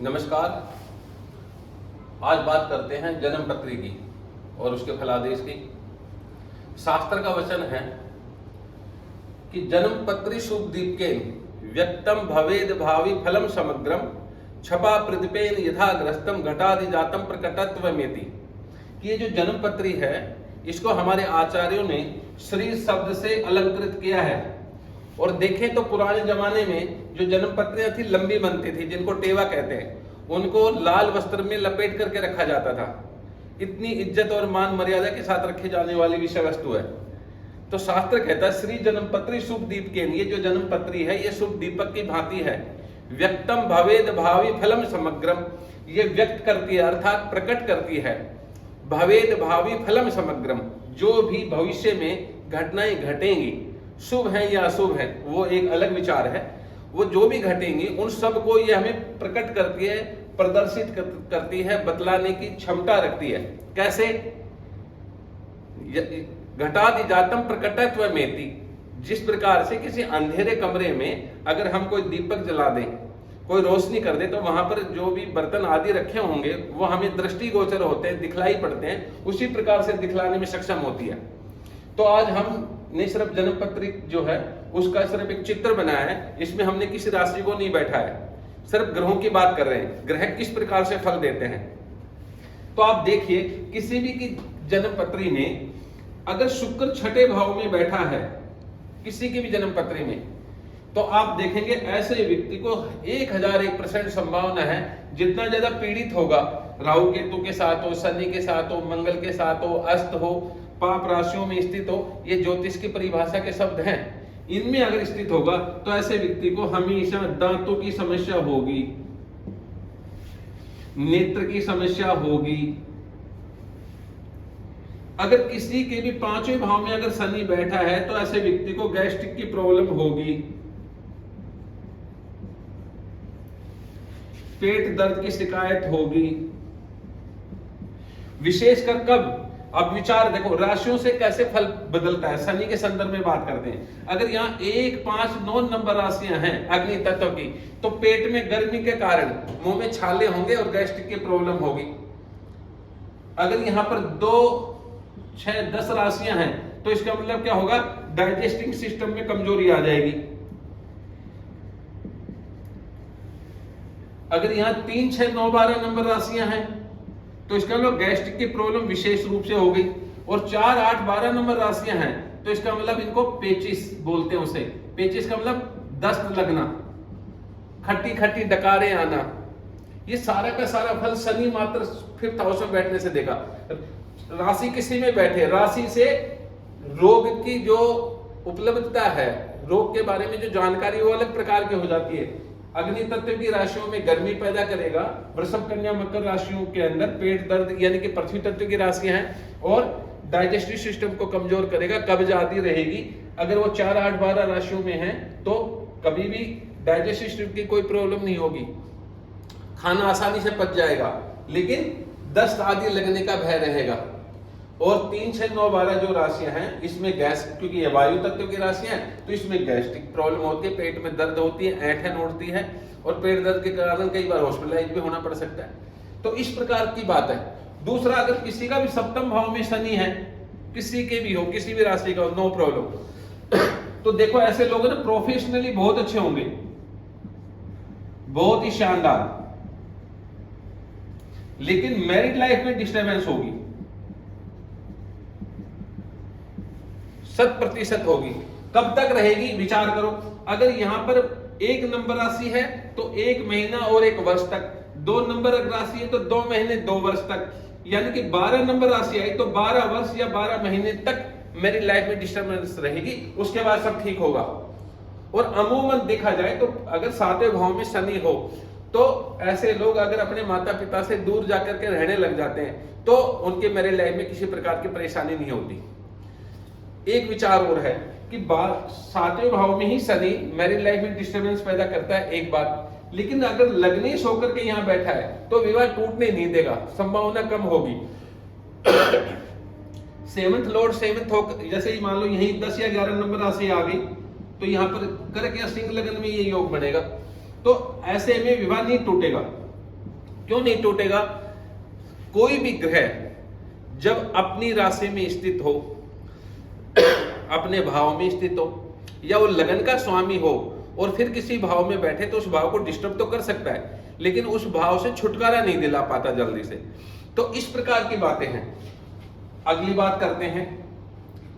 नमस्कार। आज बात करते हैं जन्म पत्री की और उसके फलादेश की। शास्त्र का वचन है कि जन्म पत्री शुभ दीपकेन व्यक्तम भवेद भावी फलम समग्रम छपा प्रतिपेन यथाग्रस्तम घटादि जातम प्रकटत्वमेति। कि ये जो जन्म पत्री है इसको हमारे आचार्यों ने श्री शब्द से अलंकृत किया है। और देखें तो पुराने जमाने में जो जन्म पत्रियां थी लंबी बनती थी, जिनको टेवा कहते हैं, उनको लाल वस्त्र में लपेट करके रखा जाता था। इतनी इज्जत और मान मर्यादा के साथ रखी जाने वाली विषय वस्तु है। तो शास्त्र कहता है श्री जन्म पत्री शुभ दीपकेन, ये जो जन्म पत्री है ये शुभ दीपक की भांति है। व्यक्तम भवेद भावी फलम समग्रम, ये व्यक्त करती है अर्थात प्रकट करती है। भवेद भावी फलम समग्रम, जो भी भविष्य में घटनाएं घटेंगी, शुभ है या अशुभ है वो एक अलग विचार है। वो जो भी घटेंगी उन सब को ये हमें प्रकट करती है, प्रदर्शित करती है, बतलाने की क्षमता रखती है। कैसे? घटादि जातम प्रकटत्वमेति, जिस प्रकार से किसी अंधेरे कमरे में अगर हम कोई दीपक जला दें, कोई रोशनी कर दे, तो वहां पर जो भी बर्तन आदि रखे होंगे वो हमें दृष्टिगोचर होते हैं, दिखलाई पड़ते हैं, उसी प्रकार से दिखलाने में सक्षम होती है। तो आज हमने सिर्फ जन्म पत्री जो है उसका सिर्फ एक चित्र बनाया है। इसमें हमने किसी राशि को नहीं बैठा है, सिर्फ ग्रहों की बात कर रहे हैं, ग्रह किस प्रकार से फल देते हैं। तो आप देखिए किसी भी की जन्म पत्री में अगर शुक्र छठे भाव में बैठा है, किसी की भी जन्म पत्री में, तो आप देखेंगे ऐसे व्यक्ति को 1001% संभावना है, जितना ज्यादा पीड़ित होगा, राहु केतु के साथ हो, शनि के साथ हो, मंगल के साथ हो, अस्त हो, पाप राशियों में स्थित हो, ये ज्योतिष की परिभाषा के शब्द हैं, इनमें अगर स्थित होगा तो ऐसे व्यक्ति को हमेशा दांतों की समस्या होगी, नेत्र की समस्या होगी। अगर किसी के भी 5वें भाव में अगर शनि बैठा है तो ऐसे व्यक्ति को गैस्ट्रिक की प्रॉब्लम होगी, पेट दर्द की शिकायत होगी। विशेषकर कब? अब विचार देखो राशियों से कैसे फल बदलता है। शनि के संदर्भ में बात करते हैं। अगर यहाँ 1, 5, 9 नंबर राशियां हैं अग्नि तत्व की, तो पेट में गर्मी के कारण मुंह में छाले होंगे और गैस्ट्रिक की प्रॉब्लम होगी। अगर यहाँ पर 2, 6, 10 राशियां हैं तो इसका मतलब क्या होगा? डाइजेस्टिंग सिस्टम में कमजोरी आ जाएगी। अगर यहाँ 3, 6, 9, 12 नंबर राशियां हैं तो इसका मतलब गैस्ट्रिक की प्रॉब्लम विशेष रूप से हो गई। और 4, 8, 12 नंबर राशियां हैं तो इसका मतलब इनको पेचिस बोलते हैं। उसे पेचिस का मतलब दस्त लगना, खट्टी खट्टी डकारें आना। ये सारा का सारा फल शनि मात्र 5th हाउस में बैठने से देगा। राशि किसी में बैठे, राशि से रोग की जो उपलब्धता है, रोग के बारे में जो जानकारी वो अलग प्रकार की हो जाती है। अग्नि तत्व की राशियों में गर्मी पैदा करेगा, वृषभ कन्या मकर राशियों के अंदर पेट दर्द यानी कि पृथ्वी तत्व की राशियां हैं, और डाइजेस्टिव सिस्टम को कमजोर करेगा, कब्ज आदि रहेगी। अगर वो 4, 8, 12 राशियों में है तो कभी भी डाइजेस्टिव सिस्टम की कोई प्रॉब्लम नहीं होगी, खाना आसानी से पच जाएगा, लेकिन दस्त आदि लगने का भय रहेगा। और 3, 6, 9, 12 जो राशियां हैं इसमें गैस, क्योंकि ये वायु तत्व की राशियां हैं तो इसमें गैस्ट्रिक प्रॉब्लम होती है, पेट में दर्द होती है, ऐंठन उठती है, और पेट दर्द के कारण कई बार हॉस्पिटलाइज भी होना पड़ सकता है। तो इस प्रकार की बात है। दूसरा, अगर किसी का भी 7वें भाव में शनि है, किसी के भी हो, किसी भी राशि का हो, नो प्रॉब्लम। तो देखो ऐसे लोग ना प्रोफेशनली बहुत अच्छे होंगे, बहुत ही शानदार, लेकिन मैरिड लाइफ में डिस्टर्बेंस होगी, 100% होगी। कब तक रहेगी? विचार करो। अगर यहां पर 1 नंबर राशि है तो 1 महीना और 1 वर्ष तक, 2 नंबर राशि है तो 2 महीने 2 वर्ष तक, यानी कि 12 नंबर राशि आई तो 12 वर्ष या 12 महीने तक मेरी लाइफ में डिस्टर्बेंस रहेगी, उसके बाद सब ठीक होगा। और अमूमन देखा जाए तो अगर 7वें भाव में शनि हो तो ऐसे लोग अगर अपने माता पिता से दूर जाकर के रहने लग जाते हैं तो उनके मैरिज लाइफ में किसी प्रकार की परेशानी नहीं होती। एक विचार और है कि 7वें भाव में ही शनि मैरिज लाइफ में डिस्टर्बेंस पैदा करता है, एक बात। लेकिन अगर लग्नेश होकर के यहां बैठा है तो विवाह टूटने नहीं देगा, संभावना कम होगी। 7th लॉर्ड 7th होकर, जैसे ही मान लो यही 10 या 11 नंबर राशि आ गई तो यहाँ पर कर्क या सिंह लगन में ये योग बनेगा, तो ऐसे में विवाह नहीं टूटेगा। क्यों नहीं टूटेगा? कोई भी ग्रह जब अपनी राशि में स्थित हो, अपने भाव में स्थित हो, या वो लगन का स्वामी हो और फिर किसी भाव में बैठे, तो उस भाव को डिस्टर्ब तो कर सकता है, लेकिन उस भाव से छुटकारा नहीं दिला पाता जल्दी से। तो इस प्रकार की बातें हैं। अगली बात करते हैं,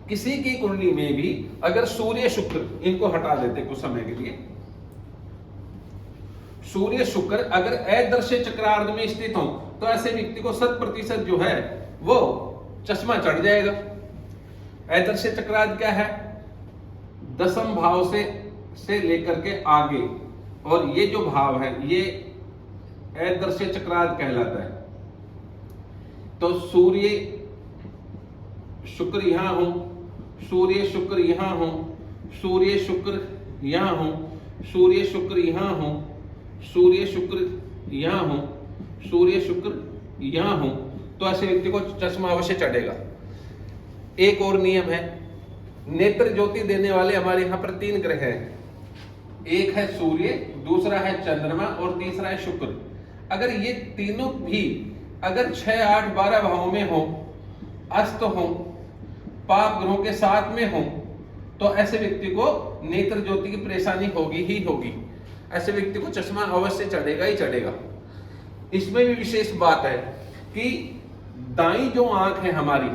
किसी की कुंडली में भी अगर सूर्य शुक्र, इनको हटा देते कुछ समय के लिए, सूर्य शुक्र अगर अदृश्य चक्रार्ध में स्थित हो, तो ऐसे व्यक्ति को 100% जो है वो चश्मा चढ़ जाएगा। अदृश्य चक्रार्ध क्या है? दसम भाव से लेकर के आगे, और ये जो भाव है ये अदृश्य चक्रार्ध कहलाता है। तो सूर्य शुक्र यहां हो, सूर्य शुक्र यहां हो, सूर्य शुक्र यहां हो, सूर्य शुक्र यहां हो, सूर्य शुक्र यहां हो, सूर्य शुक्र यहां हो, तो ऐसे व्यक्ति को चश्मा अवश्य चढ़ेगा। एक और नियम है, नेत्र ज्योति देने वाले हमारे यहां पर 3 ग्रह हैं। एक है सूर्य, दूसरा है चंद्रमा और तीसरा है शुक्र। अगर ये तीनों भी अगर 6, 8, 12 भावों में हो, अस्त हो, पाप ग्रहों के साथ में हो, तो ऐसे व्यक्ति को नेत्र ज्योति की परेशानी होगी ही होगी। ऐसे व्यक्ति को चश्मा अवश्य चढ़ेगा ही चढ़ेगा। इसमें भी विशेष बात है कि दाई जो आंख है हमारी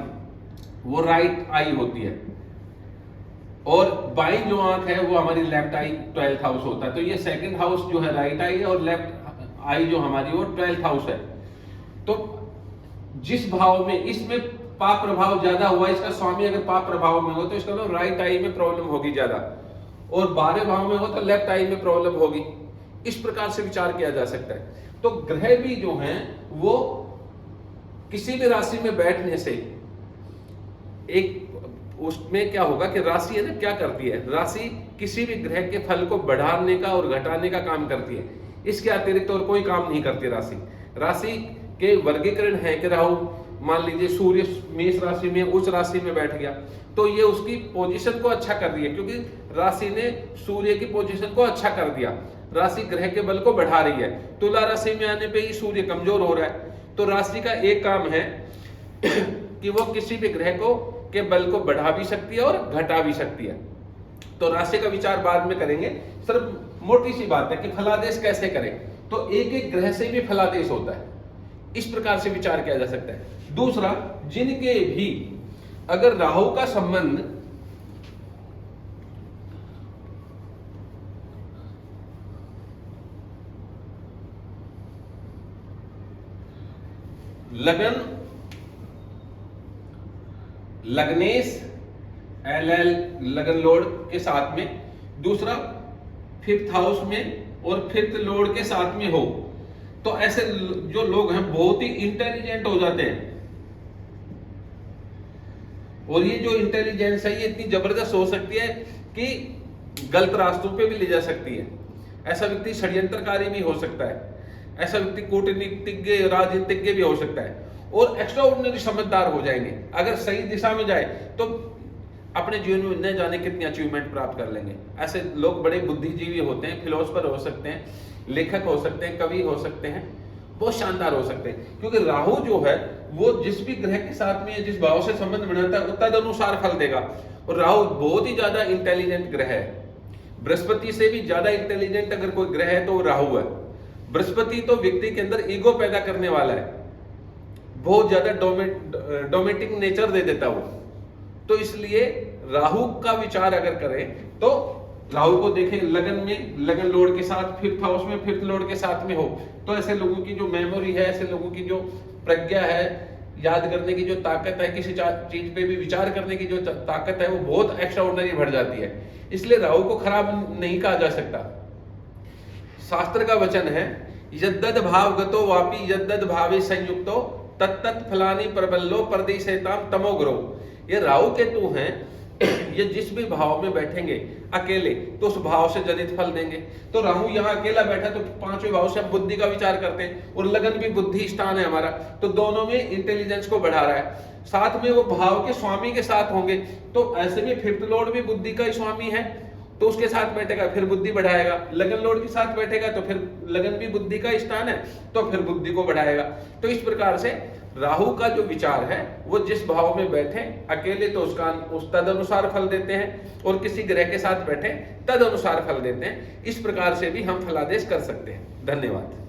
वो राइट आई होती है, और बाई जो आंख है वो हमारी लेफ्ट आई 12th हाउस होता है। तो ये सेकंड हाउस जो है राइट आई है, और लेफ्ट आई जो हमारी वो 12th हाउस है। तो जिस भाव में इसमें पाप प्रभाव ज्यादा हुआ, इसका स्वामी अगर पाप प्रभाव में हो तो इसका मतलब राइट आई में प्रॉब्लम होगी ज्यादा, और 12 भाव में हो तो लेफ्ट आई में प्रॉब्लम होगी। इस प्रकार से विचार किया जा सकता है। तो ग्रह भी जो हैं वो किसी भी राशि में बैठने से एक उसमें क्या होगा कि राशि है ना, क्या करती है राशि? किसी भी ग्रह के फल को बढ़ाने का और घटाने का काम करती है। इसके अतिरिक्त और कोई काम नहीं करती राशि। राशि के वर्गीकरण है कि राहु मान लीजिए सूर्य मेष राशि में उच्च राशि में बैठ गया, तो ये उसकी पोजीशन को अच्छा कर रही है, क्योंकि राशि ने सूर्य की पोजीशन को अच्छा कर दिया। राशि ग्रह के बल को बढ़ा रही है। तुला राशि में आने पे ही सूर्य कमजोर हो रहा है। तो राशि का एक काम है कि वो किसी भी ग्रह को के बल को बढ़ा भी सकती है और घटा भी सकती है। तो राशि का विचार बाद में करेंगे। सिर्फ मोटी सी बात है कि फलादेश कैसे करें। तो एक एक ग्रह से भी फलादेश होता है, इस प्रकार से विचार किया जा सकता है। दूसरा, जिनके भी अगर राहु का संबंध लग्नेश LL लगन लॉर्ड के साथ में, दूसरा 5th हाउस में और 5th लॉर्ड के साथ में हो, तो ऐसे जो लोग हैं बहुत ही इंटेलिजेंट हो जाते हैं। और ये जो इंटेलिजेंस है ये इतनी जबरदस्त हो सकती है कि गलत रास्तों पे भी ले जा सकती है। ऐसा व्यक्ति षड्यंत्रकारी भी हो सकता है, ऐसा व्यक्ति कूटनीतिज्ञ राजनीतिज्ञ भी हो सकता है, और एक्स्ट्राऑर्डिनरी समझदार हो जाएंगे। अगर सही दिशा में जाए तो अपने जीवन में न जाने कितनी अचीवमेंट प्राप्त कर लेंगे। ऐसे लोग बड़े बुद्धिजीवी होते हैं, फिलोसफर हो सकते हैं, लेखक हो सकते हैं, कवि हो सकते हैं, बहुत शानदार हो सकते हैं। क्योंकि राहु जो है वो जिस भी ग्रह के साथ में जिस भाव से संबंध बनाता है तद अनुसार फल देगा। और राहु बहुत ही ज्यादा इंटेलिजेंट ग्रह है। बृहस्पति से भी ज्यादा इंटेलिजेंट अगर कोई ग्रह है तो राहु है। बृहस्पति तो व्यक्ति के अंदर ईगो पैदा करने वाला है, बहुत ज्यादा डोमेटिक नेचर दे देता वो। तो इसलिए राहु का विचार अगर करें तो राहु को देखें लगन में, लगन लॉर्ड के साथ 5th हाउस में 5th लॉर्ड के साथ में हो, तो ऐसे लोगों की जो मेमोरी है, ऐसे लोगों की जो प्रज्ञा है, याद करने की जो ताकत है, किसी चीज पे भी विचार करने की जो ताकत है, वो बहुत एक्स्ट्राऑर्डिनरी बढ़ जाती है। इसलिए राहु को खराब नहीं कहा जा सकता। शास्त्र का वचन है, यद्दद भावगतो वापि यद्दद भावे संयुक्तो तत्तत् फलानि प्रबल्लो परदिशेताम तमोग्रो। ये राहु केतु हैं, ये जिस भी भाव में बैठेंगे अकेले तो उस भाव से जनित फल देंगे। तो राहु यहाँ अकेला बैठा तो 5वें भाव से हम बुद्धि का विचार करते हैं, और लगन भी बुद्धि स्थान है हमारा, तो दोनों में इंटेलिजेंस को बढ़ा रहा है। साथ में वो भाव के स्वामी के साथ होंगे, तो ऐसे में 5th लॉर्ड भी बुद्धि का ही स्वामी है, तो उसके साथ बैठेगा फिर बुद्धि बढ़ाएगा। लगन लॉर्ड के साथ बैठेगा तो फिर लगन भी बुद्धि का स्थान है, तो फिर बुद्धि को बढ़ाएगा। तो इस प्रकार से राहु का जो विचार है वो जिस भाव में बैठे अकेले तो उसका उस तद अनुसार फल देते हैं, और किसी ग्रह के साथ बैठे तद अनुसार फल देते हैं। इस प्रकार से भी हम फलादेश कर सकते हैं। धन्यवाद।